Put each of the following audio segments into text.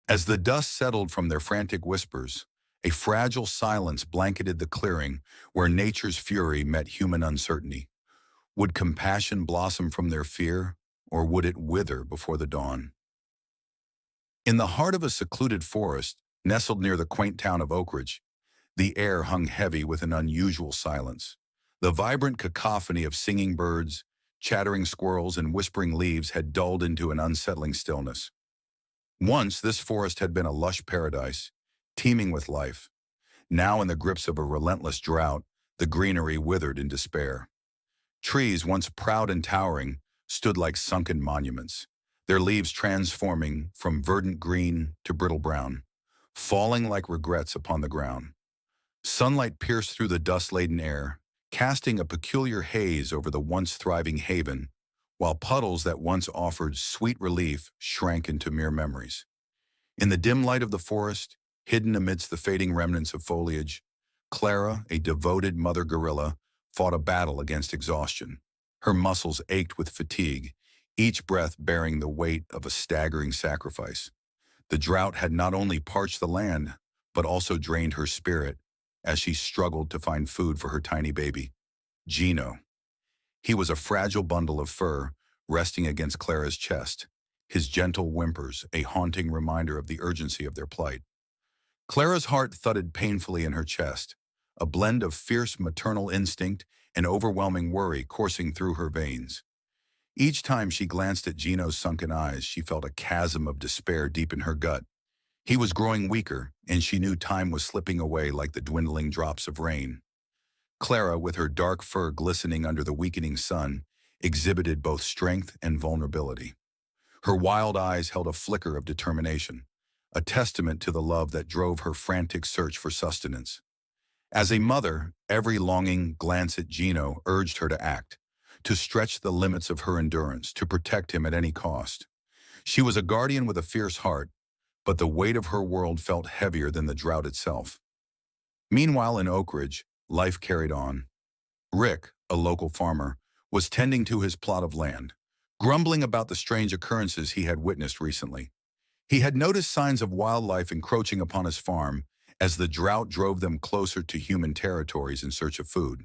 As the dust settled from their frantic whispers, a fragile silence blanketed the clearing where nature's fury met human uncertainty. Would compassion blossom from their fear, or would it wither before the dawn? In the heart of a secluded forest, nestled near the quaint town of Oakridge, the air hung heavy with an unusual silence. The vibrant cacophony of singing birds, chattering squirrels, and whispering leaves had dulled into an unsettling stillness. Once, this forest had been a lush paradise, teeming with life. Now, in the grips of a relentless drought, the greenery withered in despair. Trees, once proud and towering, stood like sunken monuments, their leaves transforming from verdant green to brittle brown, falling like regrets upon the ground. Sunlight pierced through the dust-laden air, casting a peculiar haze over the once thriving haven, while puddles that once offered sweet relief shrank into mere memories. In the dim light of the forest, hidden amidst the fading remnants of foliage, Clara, a devoted mother gorilla, fought a battle against exhaustion. Her muscles ached with fatigue, each breath bearing the weight of a staggering sacrifice. The drought had not only parched the land, but also drained her spirit as she struggled to find food for her tiny baby, Gino. He was a fragile bundle of fur resting against Clara's chest, his gentle whimpers a haunting reminder of the urgency of their plight. Clara's heart thudded painfully in her chest, a blend of fierce maternal instinct and overwhelming worry coursing through her veins. Each time she glanced at Gino's sunken eyes, she felt a chasm of despair deep in her gut. He was growing weaker, and she knew time was slipping away like the dwindling drops of rain. Clara, with her dark fur glistening under the weakening sun, exhibited both strength and vulnerability. Her wild eyes held a flicker of determination, a testament to the love that drove her frantic search for sustenance. As a mother, every longing glance at Gino urged her to act, to stretch the limits of her endurance, to protect him at any cost. She was a guardian with a fierce heart, but the weight of her world felt heavier than the drought itself. Meanwhile, in Oakridge, life carried on. Rick, a local farmer, was tending to his plot of land, grumbling about the strange occurrences he had witnessed recently. He had noticed signs of wildlife encroaching upon his farm as the drought drove them closer to human territories in search of food.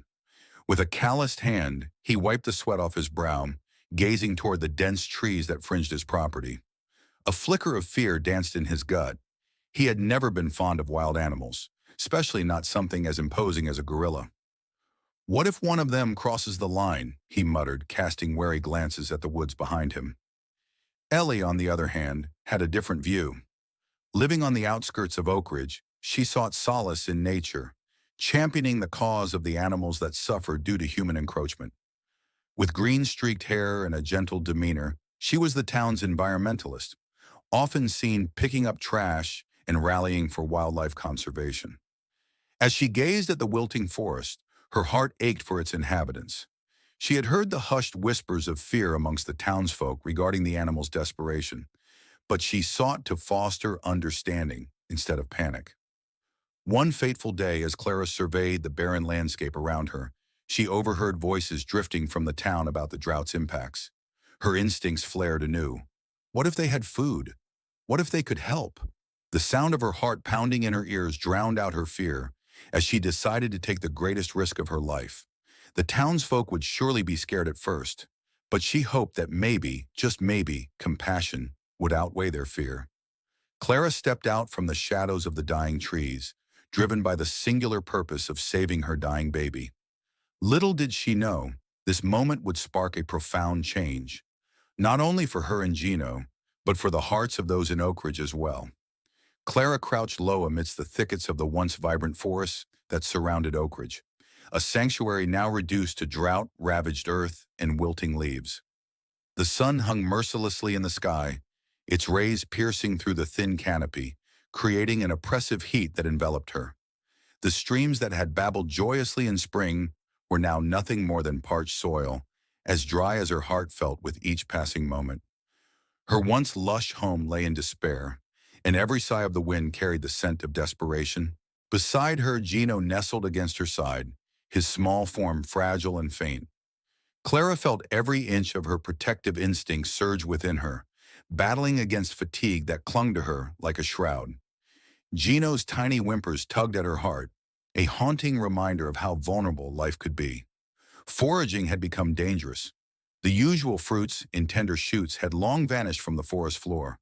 With a calloused hand, he wiped the sweat off his brow, gazing toward the dense trees that fringed his property. A flicker of fear danced in his gut. He had never been fond of wild animals, especially not something as imposing as a gorilla. "What if one of them crosses the line?" he muttered, casting wary glances at the woods behind him. Ellie, on the other hand, had a different view. Living on the outskirts of Oakridge, she sought solace in nature, championing the cause of the animals that suffered due to human encroachment. With green-streaked hair and a gentle demeanor, she was the town's environmentalist, often seen picking up trash and rallying for wildlife conservation. As she gazed at the wilting forest, her heart ached for its inhabitants. She had heard the hushed whispers of fear amongst the townsfolk regarding the animals' desperation, but she sought to foster understanding instead of panic. One fateful day, as Clara surveyed the barren landscape around her, she overheard voices drifting from the town about the drought's impacts. Her instincts flared anew. What if they had food? What if they could help? The sound of her heart pounding in her ears drowned out her fear as she decided to take the greatest risk of her life. The townsfolk would surely be scared at first, but she hoped that maybe, just maybe, compassion would outweigh their fear. Clara stepped out from the shadows of the dying trees, driven by the singular purpose of saving her dying baby. Little did she know, this moment would spark a profound change, not only for her and Gino, but for the hearts of those in Oakridge as well. Clara crouched low amidst the thickets of the once vibrant forests that surrounded Oakridge, a sanctuary now reduced to drought-ravaged earth and wilting leaves. The sun hung mercilessly in the sky, its rays piercing through the thin canopy, creating an oppressive heat that enveloped her. The streams that had babbled joyously in spring were now nothing more than parched soil, as dry as her heart felt with each passing moment. Her once lush home lay in despair, and every sigh of the wind carried the scent of desperation. Beside her, Gino nestled against her side, his small form fragile and faint. Clara felt every inch of her protective instinct surge within her, battling against fatigue that clung to her like a shroud. Gino's tiny whimpers tugged at her heart, a haunting reminder of how vulnerable life could be. Foraging had become dangerous. The usual fruits in tender shoots had long vanished from the forest floor.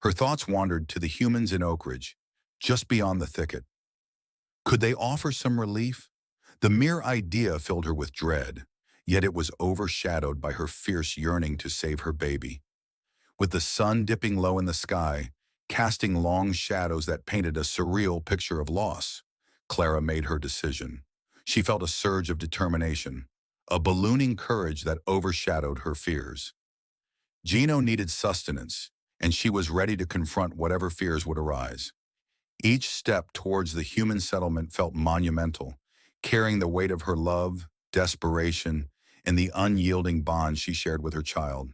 Her thoughts wandered to the humans in Oak Ridge, just beyond the thicket. Could they offer some relief? The mere idea filled her with dread, yet it was overshadowed by her fierce yearning to save her baby. With the sun dipping low in the sky, casting long shadows that painted a surreal picture of loss, Clara made her decision. She felt a surge of determination, a ballooning courage that overshadowed her fears. Gino needed sustenance, and she was ready to confront whatever fears would arise. Each step towards the human settlement felt monumental, carrying the weight of her love, desperation, and the unyielding bond she shared with her child.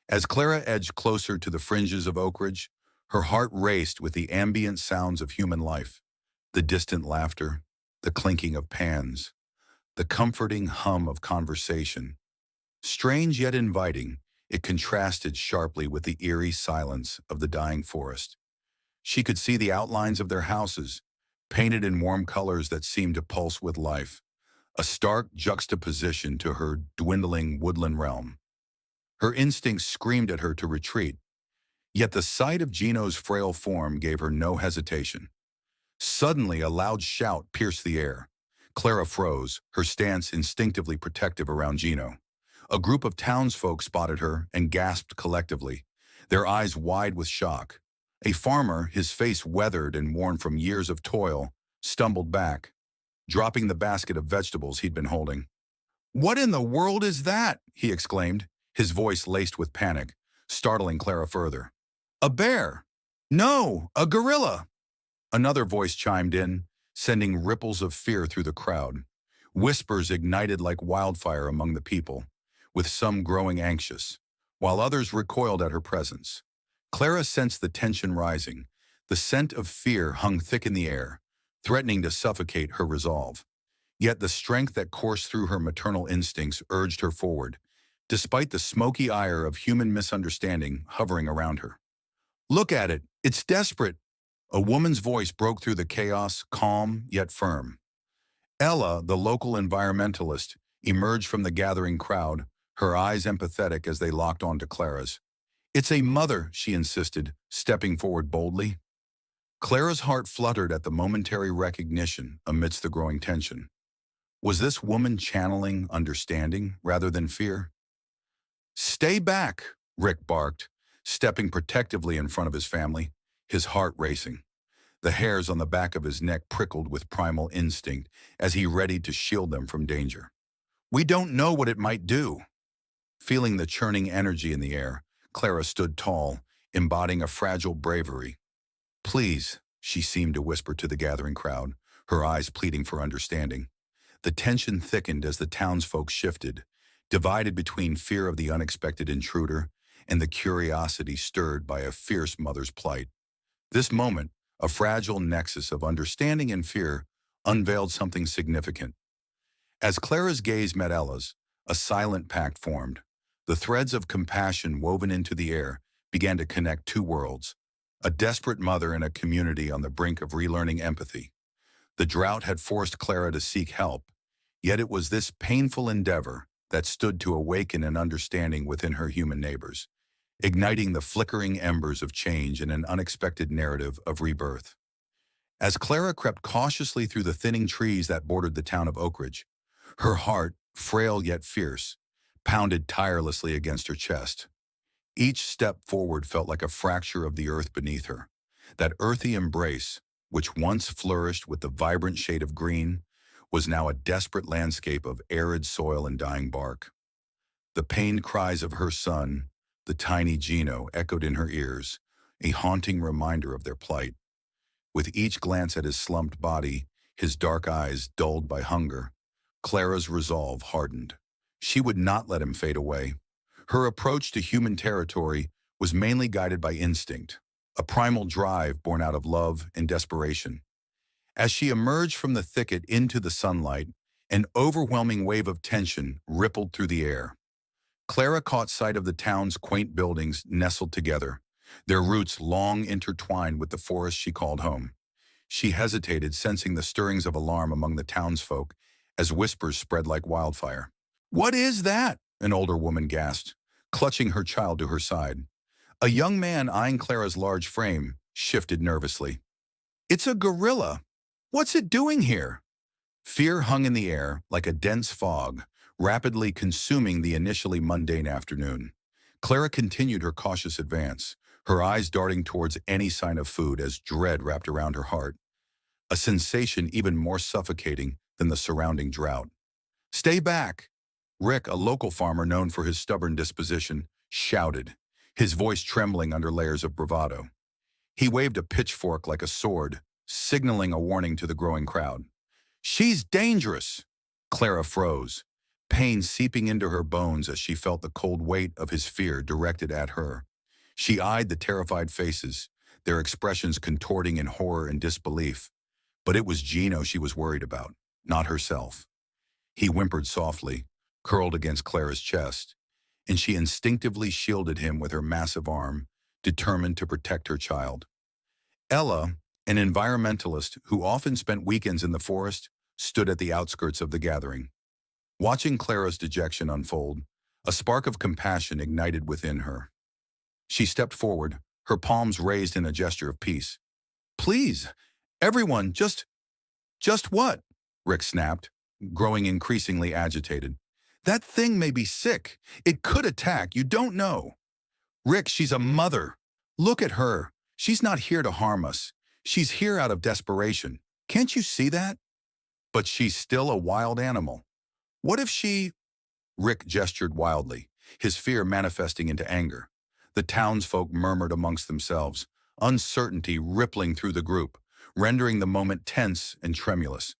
As Clara edged closer to the fringes of Oak Ridge, her heart raced with the ambient sounds of human life, the distant laughter, the clinking of pans, the comforting hum of conversation. Strange yet inviting, it contrasted sharply with the eerie silence of the dying forest. She could see the outlines of their houses, painted in warm colors that seemed to pulse with life, a stark juxtaposition to her dwindling woodland realm. Her instincts screamed at her to retreat, yet the sight of Gino's frail form gave her no hesitation. Suddenly, a loud shout pierced the air. Clara froze, her stance instinctively protective around Gino. A group of townsfolk spotted her and gasped collectively, their eyes wide with shock. A farmer, his face weathered and worn from years of toil, stumbled back, dropping the basket of vegetables he'd been holding. "What in the world is that?" he exclaimed, his voice laced with panic, startling Clara further. "A bear! No, a gorilla!" Another voice chimed in, sending ripples of fear through the crowd. Whispers ignited like wildfire among the people, with some growing anxious, while others recoiled at her presence. Clara sensed the tension rising. The scent of fear hung thick in the air, threatening to suffocate her resolve. Yet the strength that coursed through her maternal instincts urged her forward, despite the smoky ire of human misunderstanding hovering around her. "Look at it, it's desperate." A woman's voice broke through the chaos, calm yet firm. Ella, the local environmentalist, emerged from the gathering crowd, her eyes empathetic as they locked onto Clara's. "It's a mother," she insisted, stepping forward boldly. Clara's heart fluttered at the momentary recognition amidst the growing tension. Was this woman channeling understanding rather than fear? "Stay back," Rick barked, stepping protectively in front of his family, his heart racing. The hairs on the back of his neck prickled with primal instinct as he readied to shield them from danger. "We don't know what it might do." Feeling the churning energy in the air, Clara stood tall, embodying a fragile bravery. "Please," she seemed to whisper to the gathering crowd, her eyes pleading for understanding. The tension thickened as the townsfolk shifted, divided between fear of the unexpected intruder and the curiosity stirred by a fierce mother's plight. This moment, a fragile nexus of understanding and fear, unveiled something significant. As Clara's gaze met Ella's, a silent pact formed. The threads of compassion woven into the air began to connect two worlds, a desperate mother and a community on the brink of relearning empathy. The drought had forced Clara to seek help, yet it was this painful endeavor that stood to awaken an understanding within her human neighbors, igniting the flickering embers of change in an unexpected narrative of rebirth. As Clara crept cautiously through the thinning trees that bordered the town of Oak Ridge, her heart, frail yet fierce, pounded tirelessly against her chest. Each step forward felt like a fracture of the earth beneath her. That earthy embrace, which once flourished with the vibrant shade of green, was now a desperate landscape of arid soil and dying bark. The pained cries of her son, the tiny Gino, echoed in her ears, a haunting reminder of their plight. With each glance at his slumped body, his dark eyes dulled by hunger, Clara's resolve hardened. She would not let him fade away. Her approach to human territory was mainly guided by instinct, a primal drive born out of love and desperation. As she emerged from the thicket into the sunlight, an overwhelming wave of tension rippled through the air. Clara caught sight of the town's quaint buildings nestled together, their roots long intertwined with the forest she called home. She hesitated, sensing the stirrings of alarm among the townsfolk as whispers spread like wildfire. "What is that?" an older woman gasped, clutching her child to her side. A young man eyeing Clara's large frame shifted nervously. "It's a gorilla. What's it doing here?" Fear hung in the air like a dense fog, rapidly consuming the initially mundane afternoon. Clara continued her cautious advance, her eyes darting towards any sign of food as dread wrapped around her heart, a sensation even more suffocating than the surrounding drought. "Stay back!" Rick, a local farmer known for his stubborn disposition, shouted, his voice trembling under layers of bravado. He waved a pitchfork like a sword, signaling a warning to the growing crowd. "She's dangerous!" Clara froze, pain seeping into her bones as she felt the cold weight of his fear directed at her. She eyed the terrified faces, their expressions contorting in horror and disbelief. But it was Gino she was worried about, not herself. He whimpered softly, curled against Clara's chest, and she instinctively shielded him with her massive arm, determined to protect her child. Ella, an environmentalist who often spent weekends in the forest, stood at the outskirts of the gathering. Watching Clara's dejection unfold, a spark of compassion ignited within her. She stepped forward, her palms raised in a gesture of peace. "Please, everyone, just what?" Rick snapped, growing increasingly agitated. "That thing may be sick. It could attack. You don't know." "Rick, she's a mother. Look at her. She's not here to harm us. She's here out of desperation. Can't you see that?" "But she's still a wild animal. What if she—" Rick gestured wildly, his fear manifesting into anger. The townsfolk murmured amongst themselves, uncertainty rippling through the group, rendering the moment tense and tremulous.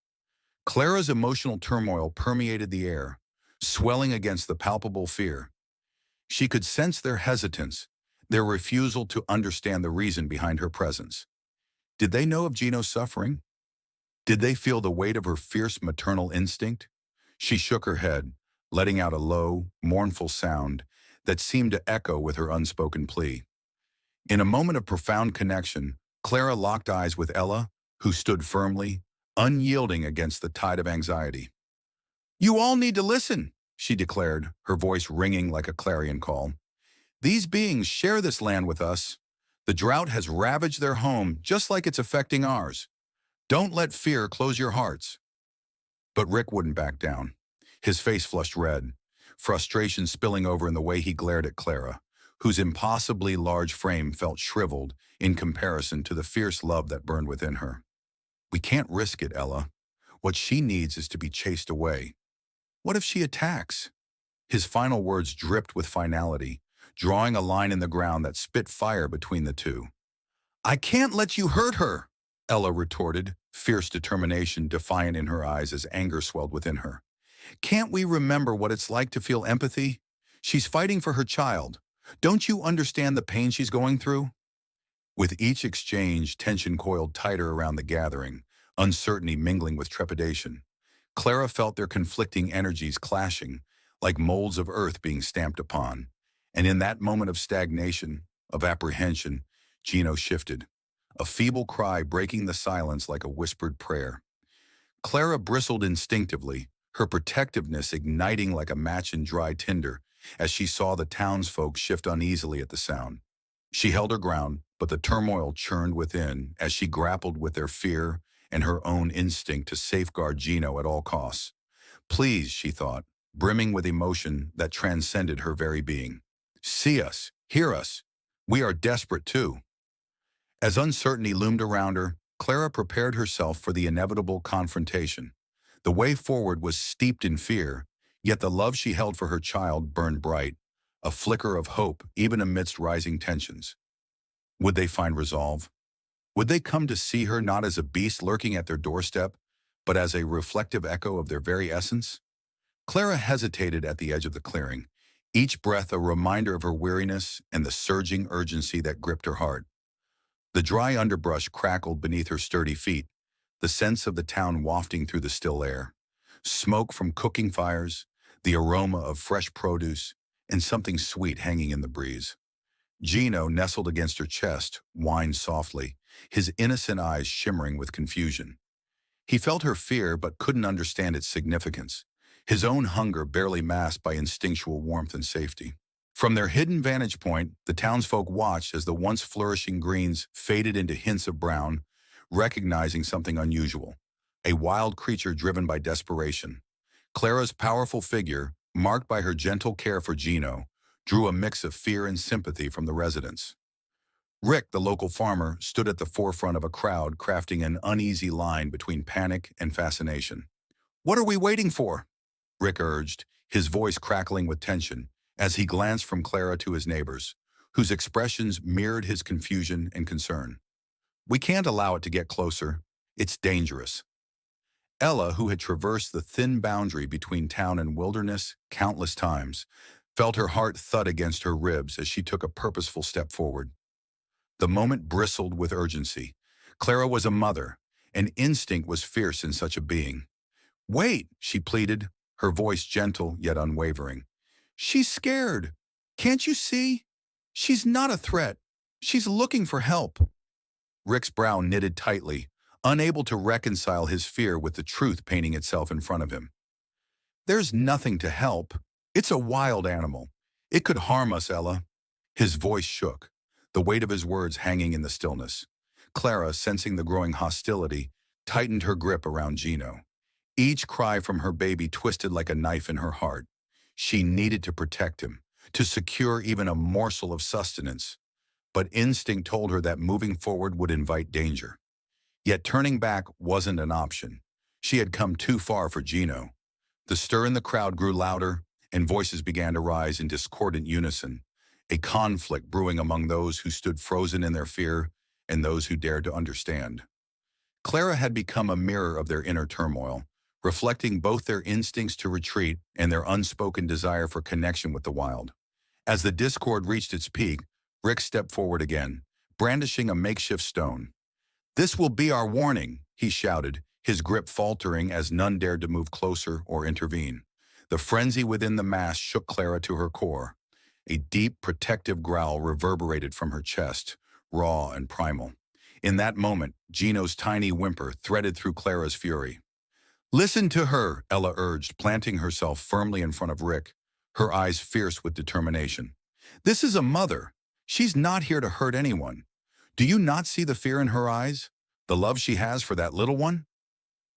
Clara's emotional turmoil permeated the air, swelling against the palpable fear. She could sense their hesitance, their refusal to understand the reason behind her presence. Did they know of Gino's suffering? Did they feel the weight of her fierce maternal instinct? She shook her head, letting out a low, mournful sound that seemed to echo with her unspoken plea. In a moment of profound connection, Clara locked eyes with Ella, who stood firmly, unyielding against the tide of anxiety. "You all need to listen," she declared, her voice ringing like a clarion call. "These beings share this land with us. The drought has ravaged their home just like it's affecting ours. Don't let fear close your hearts." But Rick wouldn't back down. His face flushed red, frustration spilling over in the way he glared at Clara, whose impossibly large frame felt shriveled in comparison to the fierce love that burned within her. "We can't risk it, Ella. What she needs is to be chased away. What if she attacks?" His final words dripped with finality, drawing a line in the ground that spit fire between the two. "I can't let you hurt her," Ella retorted, fierce determination defiant in her eyes as anger swelled within her. "Can't we remember what it's like to feel empathy? She's fighting for her child. Don't you understand the pain she's going through?" With each exchange, tension coiled tighter around the gathering, uncertainty mingling with trepidation. Clara felt their conflicting energies clashing, like molds of earth being stamped upon. And in that moment of stagnation, of apprehension, Gino shifted, a feeble cry breaking the silence like a whispered prayer. Clara bristled instinctively, her protectiveness igniting like a match in dry tinder as she saw the townsfolk shift uneasily at the sound. She held her ground, but the turmoil churned within as she grappled with their fear and her own instinct to safeguard Gino at all costs. "Please," she thought, brimming with emotion that transcended her very being. "See us, hear us. We are desperate too." As uncertainty loomed around her, Clara prepared herself for the inevitable confrontation. The way forward was steeped in fear, yet the love she held for her child burned bright, a flicker of hope even amidst rising tensions. Would they find resolve? Would they come to see her not as a beast lurking at their doorstep, but as a reflective echo of their very essence? Clara hesitated at the edge of the clearing, each breath a reminder of her weariness and the surging urgency that gripped her heart. The dry underbrush crackled beneath her sturdy feet, the sense of the town wafting through the still air. Smoke from cooking fires, the aroma of fresh produce, and something sweet hanging in the breeze. Gino, nestled against her chest, whined softly, his innocent eyes shimmering with confusion. He felt her fear but couldn't understand its significance, his own hunger barely masked by instinctual warmth and safety. From their hidden vantage point, the townsfolk watched as the once flourishing greens faded into hints of brown, recognizing something unusual, a wild creature driven by desperation. Clara's powerful figure, marked by her gentle care for Gino, drew a mix of fear and sympathy from the residents. Rick, the local farmer, stood at the forefront of a crowd crafting an uneasy line between panic and fascination. "What are we waiting for?" Rick urged, his voice crackling with tension, as he glanced from Clara to his neighbors, whose expressions mirrored his confusion and concern. "We can't allow it to get closer. It's dangerous." Ella, who had traversed the thin boundary between town and wilderness countless times, felt her heart thud against her ribs as she took a purposeful step forward. The moment bristled with urgency. Clara was a mother, and instinct was fierce in such a being. "Wait," she pleaded, her voice gentle yet unwavering. "She's scared. Can't you see? She's not a threat. She's looking for help." Rick's brow knitted tightly, unable to reconcile his fear with the truth painting itself in front of him. "There's nothing to help. It's a wild animal. It could harm us, Ella." His voice shook, the weight of his words hanging in the stillness. Clara, sensing the growing hostility, tightened her grip around Gino. Each cry from her baby twisted like a knife in her heart. She needed to protect him, to secure even a morsel of sustenance. But instinct told her that moving forward would invite danger. Yet turning back wasn't an option. She had come too far for Gino. The stir in the crowd grew louder, and voices began to rise in discordant unison, a conflict brewing among those who stood frozen in their fear and those who dared to understand. Clara had become a mirror of their inner turmoil, reflecting both their instincts to retreat and their unspoken desire for connection with the wild. As the discord reached its peak, Rick stepped forward again, brandishing a makeshift stone. "This will be our warning," he shouted, his grip faltering as none dared to move closer or intervene. The frenzy within the mass shook Clara to her core. A deep, protective growl reverberated from her chest, raw and primal. In that moment, Gino's tiny whimper threaded through Clara's fury. "Listen to her," Ella urged, planting herself firmly in front of Rick, her eyes fierce with determination. "This is a mother. She's not here to hurt anyone. Do you not see the fear in her eyes? The love she has for that little one?"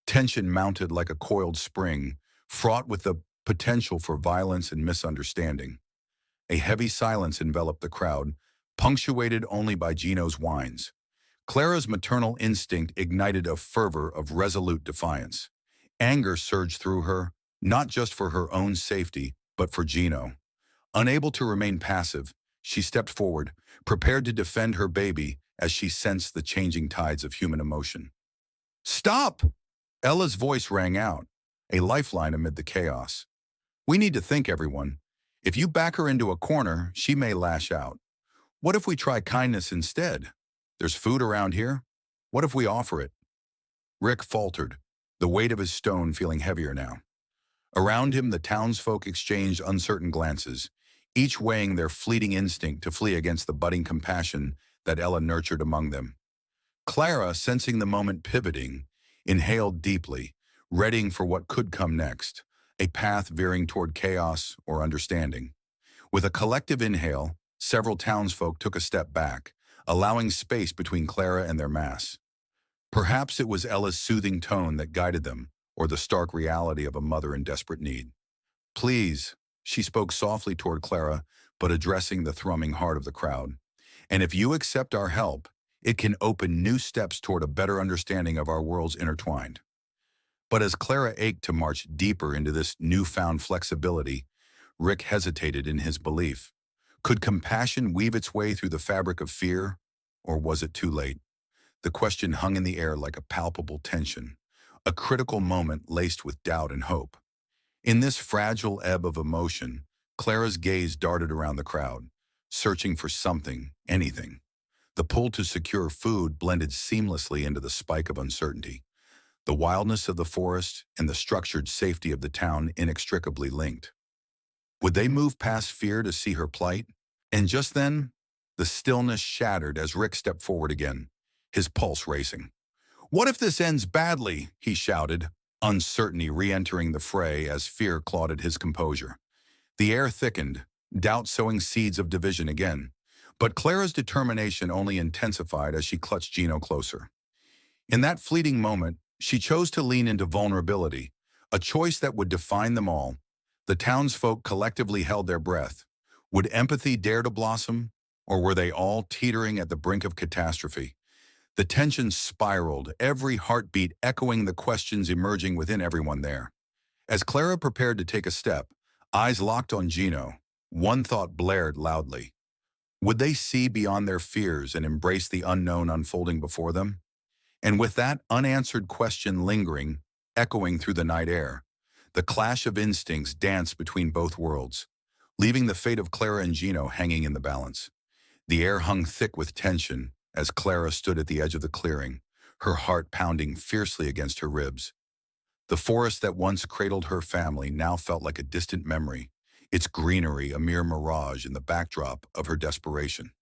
Tension mounted like a coiled spring, fraught with the potential for violence and misunderstanding. A heavy silence enveloped the crowd, punctuated only by Gino's whines. Clara's maternal instinct ignited a fervor of resolute defiance. Anger surged through her, not just for her own safety, but for Gino. Unable to remain passive, she stepped forward, prepared to defend her baby as she sensed the changing tides of human emotion. "Stop!" Ella's voice rang out, a lifeline amid the chaos. "We need to think, everyone. If you back her into a corner, she may lash out. What if we try kindness instead? There's food around here. What if we offer it?" Rick faltered, the weight of his stone feeling heavier now. Around him, the townsfolk exchanged uncertain glances, each weighing their fleeting instinct to flee against the budding compassion that Ella nurtured among them. Clara, sensing the moment pivoting, inhaled deeply, readying for what could come next, a path veering toward chaos or understanding. With a collective inhale, several townsfolk took a step back, allowing space between Clara and their mass. Perhaps it was Ella's soothing tone that guided them, or the stark reality of a mother in desperate need. "Please," she spoke softly toward Clara, but addressing the thrumming heart of the crowd. "And if you accept our help, it can open new steps toward a better understanding of our worlds intertwined." But as Clara ached to march deeper into this newfound flexibility, Rick hesitated in his belief. Could compassion weave its way through the fabric of fear, or was it too late? The question hung in the air like a palpable tension, a critical moment laced with doubt and hope. In this fragile ebb of emotion, Clara's gaze darted around the crowd, searching for something, anything. The pull to secure food blended seamlessly into the spike of uncertainty. The wildness of the forest and the structured safety of the town inextricably linked. Would they move past fear to see her plight? And just then, the stillness shattered as Rick stepped forward again, his pulse racing. "What if this ends badly?" he shouted, uncertainty re-entering the fray as fear clawed at his composure. The air thickened, doubt sowing seeds of division again. But Clara's determination only intensified as she clutched Gino closer. In that fleeting moment, she chose to lean into vulnerability, a choice that would define them all. The townsfolk collectively held their breath. Would empathy dare to blossom, or were they all teetering at the brink of catastrophe? The tension spiraled, every heartbeat echoing the questions emerging within everyone there. As Clara prepared to take a step, eyes locked on Gino, one thought blared loudly. Would they see beyond their fears and embrace the unknown unfolding before them? And with that unanswered question lingering, echoing through the night air, the clash of instincts danced between both worlds, leaving the fate of Clara and Gino hanging in the balance. The air hung thick with tension as Clara stood at the edge of the clearing, her heart pounding fiercely against her ribs. The forest that once cradled her family now felt like a distant memory, its greenery a mere mirage in the backdrop of her desperation.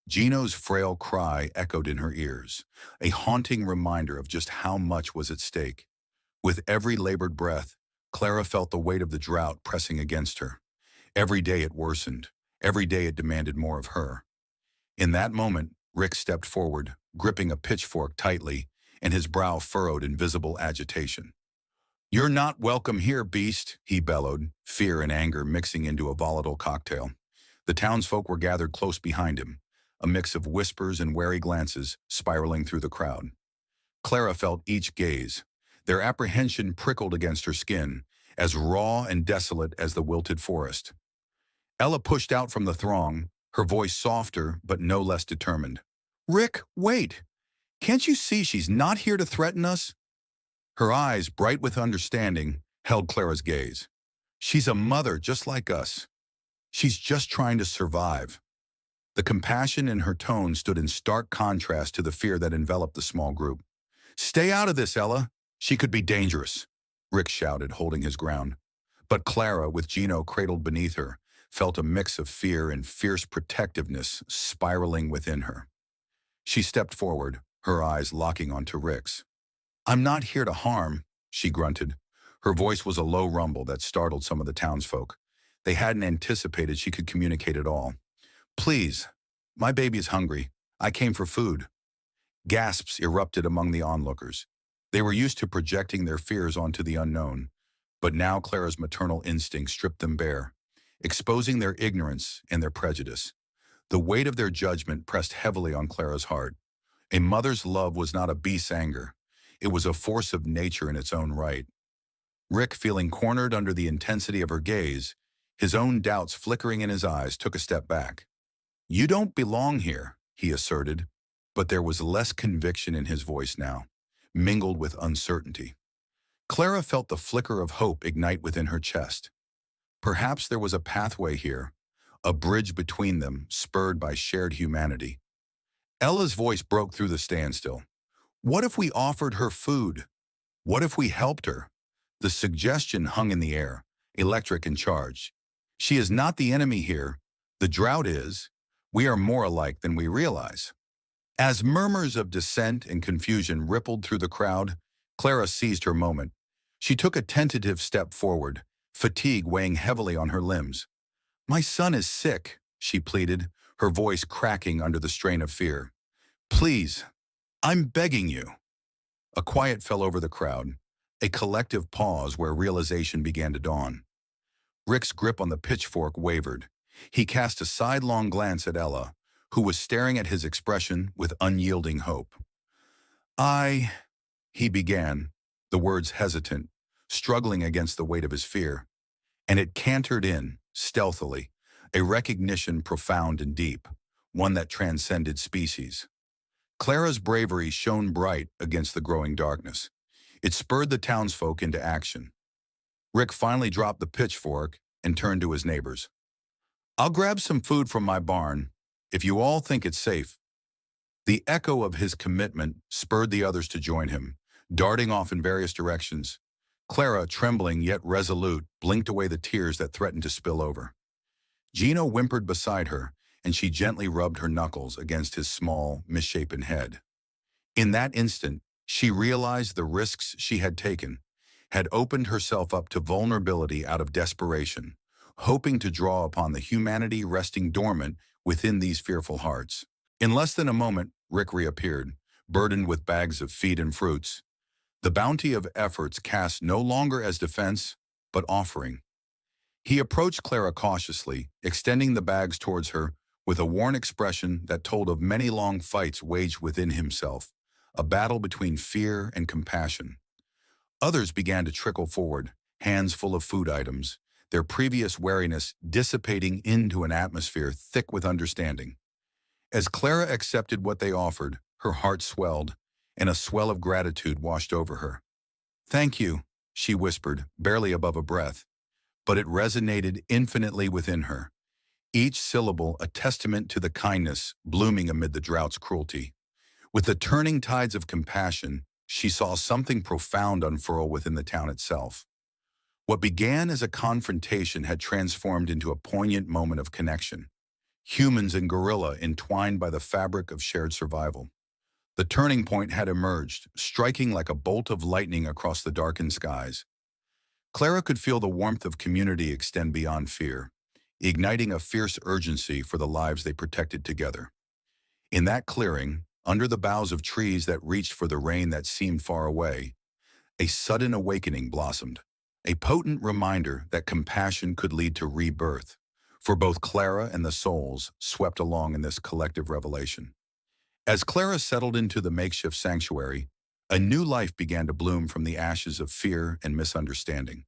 Gino's frail cry echoed in her ears, a haunting reminder of just how much was at stake. With every labored breath, Clara felt the weight of the drought pressing against her. Every day it worsened. Every day it demanded more of her. In that moment, Rick stepped forward, gripping a pitchfork tightly, and his brow furrowed in visible agitation. "You're not welcome here, beast," he bellowed, fear and anger mixing into a volatile cocktail. The townsfolk were gathered close behind him, a mix of whispers and wary glances spiraling through the crowd. Clara felt each gaze. Their apprehension prickled against her skin, as raw and desolate as the wilted forest. Ella pushed out from the throng, her voice softer but no less determined. "Rick, wait! Can't you see she's not here to threaten us?" Her eyes, bright with understanding, held Clara's gaze. "She's a mother just like us. She's just trying to survive." The compassion in her tone stood in stark contrast to the fear that enveloped the small group. "Stay out of this, Ella. She could be dangerous," Rick shouted, holding his ground. But Clara, with Gino cradled beneath her, felt a mix of fear and fierce protectiveness spiraling within her. She stepped forward, her eyes locking onto Rick's. "I'm not here to harm," she grunted. Her voice was a low rumble that startled some of the townsfolk. They hadn't anticipated she could communicate at all. "Please, my baby is hungry. I came for food." Gasps erupted among the onlookers. They were used to projecting their fears onto the unknown, but now Clara's maternal instinct stripped them bare, exposing their ignorance and their prejudice. The weight of their judgment pressed heavily on Clara's heart. A mother's love was not a beast's anger. It was a force of nature in its own right. Rick, feeling cornered under the intensity of her gaze, his own doubts flickering in his eyes, took a step back. "You don't belong here," he asserted, but there was less conviction in his voice now, mingled with uncertainty. Clara felt the flicker of hope ignite within her chest. Perhaps there was a pathway here, a bridge between them, spurred by shared humanity. Ella's voice broke through the standstill. "What if we offered her food? What if we helped her?" The suggestion hung in the air, electric and charged. "She is not the enemy here. The drought is. We are more alike than we realize." As murmurs of dissent and confusion rippled through the crowd, Clara seized her moment. She took a tentative step forward, fatigue weighing heavily on her limbs. "My son is sick," she pleaded, her voice cracking under the strain of fear. "Please, I'm begging you." A quiet fell over the crowd, a collective pause where realization began to dawn. Rick's grip on the pitchfork wavered. He cast a sidelong glance at Ella, who was staring at his expression with unyielding hope. He began, the words hesitant, struggling against the weight of his fear. And it cantered in, stealthily, a recognition profound and deep, one that transcended species. Clara's bravery shone bright against the growing darkness. It spurred the townsfolk into action. Rick finally dropped the pitchfork and turned to his neighbors. "I'll grab some food from my barn, if you all think it's safe." The echo of his commitment spurred the others to join him, darting off in various directions. Clara, trembling yet resolute, blinked away the tears that threatened to spill over. Gino whimpered beside her, and she gently rubbed her knuckles against his small, misshapen head. In that instant, she realized the risks she had taken, had opened herself up to vulnerability out of desperation, hoping to draw upon the humanity resting dormant within these fearful hearts. In less than a moment, Rick reappeared, burdened with bags of feed and fruits, the bounty of efforts cast no longer as defense, but offering. He approached Clara cautiously, extending the bags towards her with a worn expression that told of many long fights waged within himself, a battle between fear and compassion. Others began to trickle forward, hands full of food items, their previous wariness dissipating into an atmosphere thick with understanding. As Clara accepted what they offered, her heart swelled, and a swell of gratitude washed over her. "Thank you," she whispered, barely above a breath, but it resonated infinitely within her, each syllable a testament to the kindness blooming amid the drought's cruelty. With the turning tides of compassion, she saw something profound unfurl within the town itself. What began as a confrontation had transformed into a poignant moment of connection. Humans and gorilla entwined by the fabric of shared survival. The turning point had emerged, striking like a bolt of lightning across the darkened skies. Clara could feel the warmth of community extend beyond fear, igniting a fierce urgency for the lives they protected together. In that clearing, under the boughs of trees that reached for the rain that seemed far away, a sudden awakening blossomed, a potent reminder that compassion could lead to rebirth, for both Clara and the souls swept along in this collective revelation. As Clara settled into the makeshift sanctuary, a new life began to bloom from the ashes of fear and misunderstanding.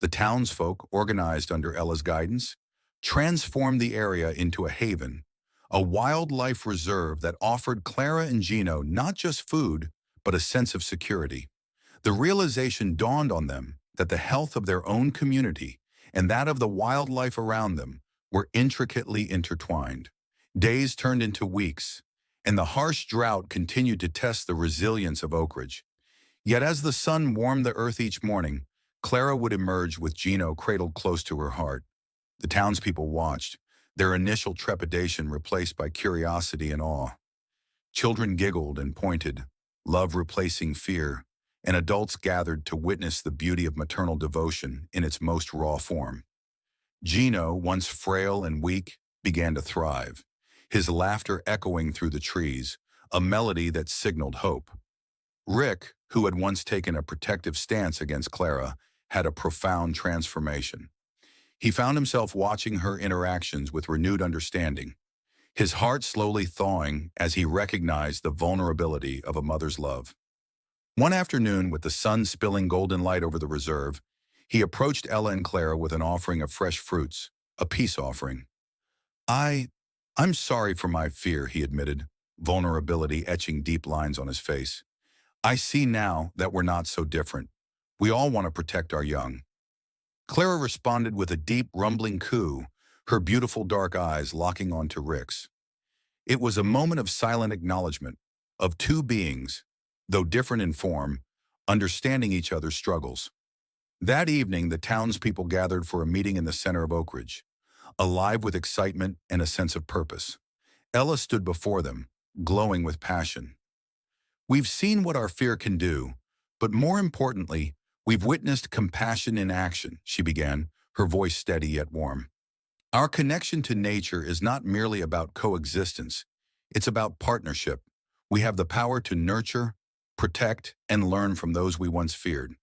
The townsfolk, organized under Ella's guidance, transformed the area into a haven, a wildlife reserve that offered Clara and Gino not just food, but a sense of security. The realization dawned on them that the health of their own community and that of the wildlife around them were intricately intertwined. Days turned into weeks, and the harsh drought continued to test the resilience of Oak Ridge. Yet as the sun warmed the earth each morning, Clara would emerge with Gino cradled close to her heart. The townspeople watched, their initial trepidation replaced by curiosity and awe. Children giggled and pointed, love replacing fear, and adults gathered to witness the beauty of maternal devotion in its most raw form. Gino, once frail and weak, began to thrive, his laughter echoing through the trees, a melody that signaled hope. Rick, who had once taken a protective stance against Clara, had a profound transformation. He found himself watching her interactions with renewed understanding, his heart slowly thawing as he recognized the vulnerability of a mother's love. One afternoon, with the sun spilling golden light over the reserve, he approached Ella and Clara with an offering of fresh fruits, a peace offering. I'm sorry for my fear," he admitted, vulnerability etching deep lines on his face. "I see now that we're not so different. We all want to protect our young." Clara responded with a deep, rumbling coo, her beautiful dark eyes locking onto Rick's. It was a moment of silent acknowledgement, of two beings, though different in form, understanding each other's struggles. That evening, the townspeople gathered for a meeting in the center of Oak Ridge, alive with excitement and a sense of purpose. Ella stood before them, glowing with passion. "We've seen what our fear can do, but more importantly, we've witnessed compassion in action," she began, her voice steady yet warm. "Our connection to nature is not merely about coexistence, it's about partnership. We have the power to nurture, protect, and learn from those we once feared."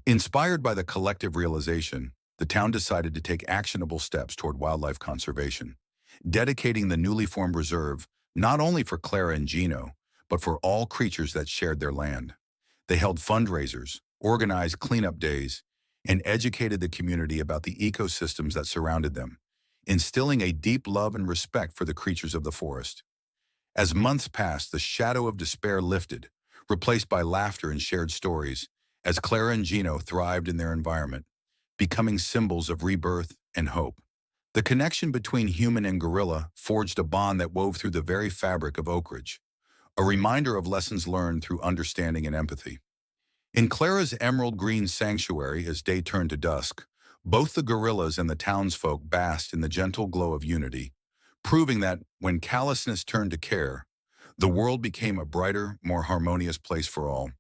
Inspired by the collective realization, the town decided to take actionable steps toward wildlife conservation, dedicating the newly formed reserve not only for Clara and Gino, but for all creatures that shared their land. They held fundraisers, organized cleanup days, and educated the community about the ecosystems that surrounded them, instilling a deep love and respect for the creatures of the forest. As months passed, the shadow of despair lifted, replaced by laughter and shared stories, as Clara and Gino thrived in their environment, becoming symbols of rebirth and hope. The connection between human and gorilla forged a bond that wove through the very fabric of Oak Ridge, a reminder of lessons learned through understanding and empathy. In Clara's emerald green sanctuary, as day turned to dusk, both the gorillas and the townsfolk basked in the gentle glow of unity, proving that, when callousness turned to care, the world became a brighter, more harmonious place for all.